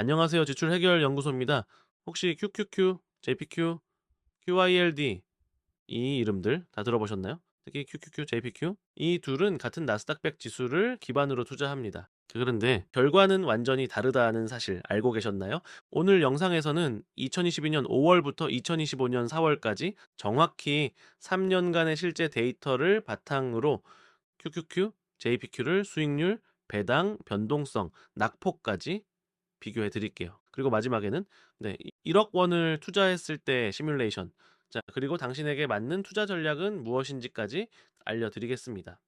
안녕하세요. 지출 해결 연구소입니다. 혹시 QQQ, JPQ, QYLD 이 이름들 다 들어보셨나요? 특히 QQQ, JPQ 이 둘은 같은 나스닥100 지수를 기반으로 투자합니다. 그런데 결과는 완전히 다르다는 사실 알고 계셨나요? 오늘 영상에서는 2022년 5월부터 2025년 4월까지 정확히 3년간의 실제 데이터를 바탕으로 QQQ, JPQ를 수익률, 배당, 변동성, 낙폭까지 비교해 드릴게요. 그리고 마지막에는 1억 원을 투자했을 때 시뮬레이션. 자, 그리고 당신에게 맞는 투자 전략은 무엇인지까지 알려드리겠습니다.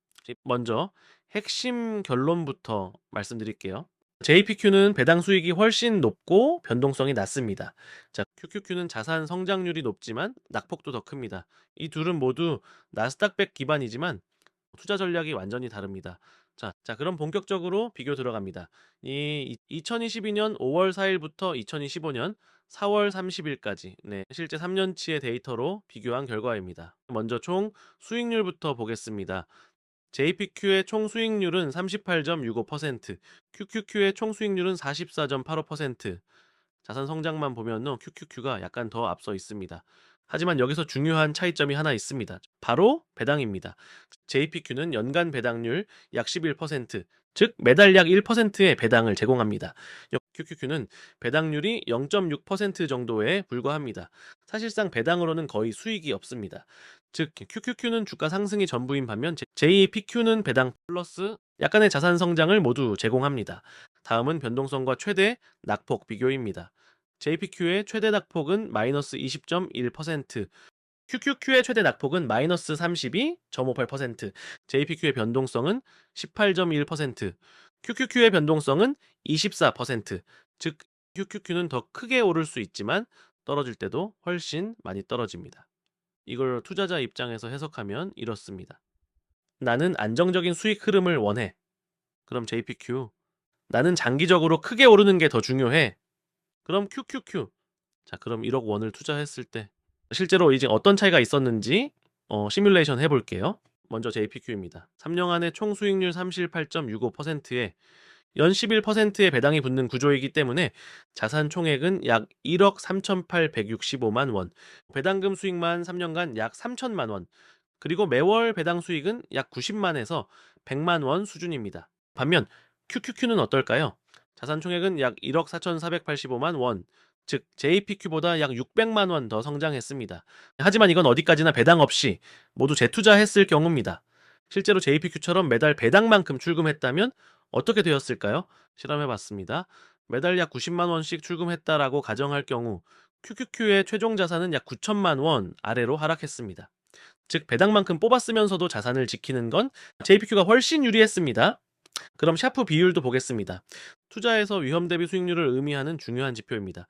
먼저 핵심 결론부터 말씀드릴게요. JPQ는 배당 수익이 훨씬 높고 변동성이 낮습니다. 자, QQQ는 자산 성장률이 높지만 낙폭도 더 큽니다. 이 둘은 모두 나스닥100 기반이지만 투자 전략이 완전히 다릅니다. 자, 그럼 본격적으로 비교 들어갑니다. 이 2022년 5월 4일부터 2025년 4월 30일까지 실제 3년치의 데이터로 비교한 결과입니다. 먼저 총 수익률부터 보겠습니다. JPQ의 총 수익률은 38.65%, QQQ의 총 수익률은 44.85%. 자산 성장만 보면은 QQQ가 약간 더 앞서 있습니다. 하지만 여기서 중요한 차이점이 하나 있습니다. 바로 배당입니다. JPQ는 연간 배당률 약 11%, 즉 매달 약 1%의 배당을 제공합니다. QQQ는 배당률이 0.6% 정도에 불과합니다. 사실상 배당으로는 거의 수익이 없습니다. 즉 QQQ는 주가 상승이 전부인 반면 JPQ는 배당 플러스 약간의 자산 성장을 모두 제공합니다. 다음은 변동성과 최대 낙폭 비교입니다. JPQ의 최대 낙폭은 마이너스 20.1%, QQQ의 최대 낙폭은 마이너스 32.58%, JPQ의 변동성은 18.1%, QQQ의 변동성은 24%, 즉 QQQ는 더 크게 오를 수 있지만 떨어질 때도 훨씬 많이 떨어집니다. 이걸 투자자 입장에서 해석하면 이렇습니다. 나는 안정적인 수익 흐름을 원해. 그럼 JPQ. 나는 장기적으로 크게 오르는 게 더 중요해. 그럼 QQQ. 자, 그럼 1억 원을 투자했을 때 실제로 이제 어떤 차이가 있었는지 시뮬레이션 해볼게요. 먼저 JPQ입니다. 3년 안에 총 수익률 38.65%에 연 11%의 배당이 붙는 구조이기 때문에 자산 총액은 약 1억 3,865만 원, 배당금 수익만 3년간 약 3천만 원, 그리고 매월 배당 수익은 약 90만에서 100만 원 수준입니다. 반면 QQQ는 어떨까요? 자산 총액은 약 1억 4,485만 원, 즉 JPQ보다 약 600만 원 더 성장했습니다. 하지만 이건 어디까지나 배당 없이 모두 재투자했을 경우입니다. 실제로 JPQ처럼 매달 배당만큼 출금했다면 어떻게 되었을까요? 실험해봤습니다. 매달 약 90만 원씩 출금했다라고 가정할 경우 QQQ의 최종 자산은 약 9천만 원 아래로 하락했습니다. 즉 배당만큼 뽑았으면서도 자산을 지키는 건 JPQ가 훨씬 유리했습니다. 그럼 샤프 비율도 보겠습니다. 투자에서 위험 대비 수익률을 의미하는 중요한 지표입니다.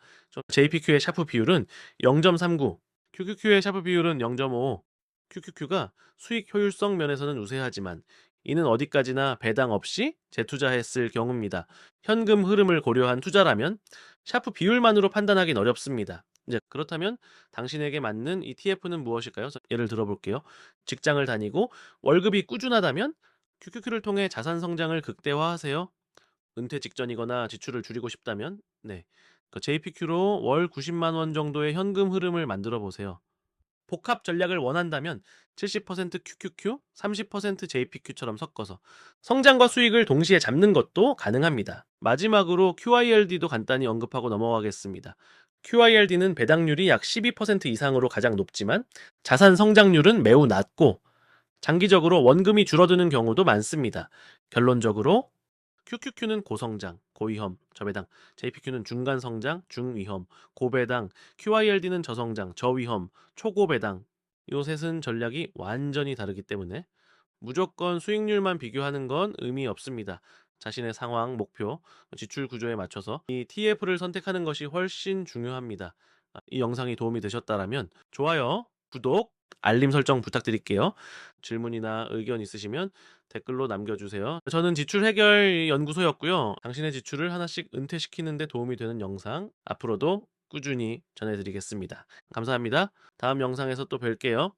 JPQ의 샤프 비율은 0.39, QQQ의 샤프 비율은 0.5. QQQ가 수익 효율성 면에서는 우세하지만 이는 어디까지나 배당 없이 재투자했을 경우입니다. 현금 흐름을 고려한 투자라면 샤프 비율만으로 판단하긴 어렵습니다. 이제 그렇다면 당신에게 맞는 ETF는 무엇일까요? 예를 들어볼게요. 직장을 다니고 월급이 꾸준하다면 QQQ를 통해 자산 성장을 극대화하세요. 은퇴 직전이거나 지출을 줄이고 싶다면 JPQ로 월 90만 원 정도의 현금 흐름을 만들어 보세요. 복합 전략을 원한다면 70% QQQ, 30% JPQ처럼 섞어서 성장과 수익을 동시에 잡는 것도 가능합니다. 마지막으로 QYLD도 간단히 언급하고 넘어가겠습니다. QYLD는 배당률이 약 12% 이상으로 가장 높지만 자산 성장률은 매우 낮고 장기적으로 원금이 줄어드는 경우도 많습니다. 결론적으로 QQQ는 고성장, 고위험, 저배당, JPQ는 중간성장, 중위험, 고배당, QYLD는 저성장, 저위험, 초고배당. 요 셋은 전략이 완전히 다르기 때문에 무조건 수익률만 비교하는 건 의미 없습니다. 자신의 상황, 목표, 지출 구조에 맞춰서 이 TF를 선택하는 것이 훨씬 중요합니다. 이 영상이 도움이 되셨다면 좋아요, 구독, 알림 설정 부탁드릴게요. 질문이나 의견 있으시면 댓글로 남겨주세요. 저는 지출 해결 연구소였고요. 당신의 지출을 하나씩 은퇴시키는 데 도움이 되는 영상 앞으로도 꾸준히 전해드리겠습니다. 감사합니다. 다음 영상에서 또 뵐게요.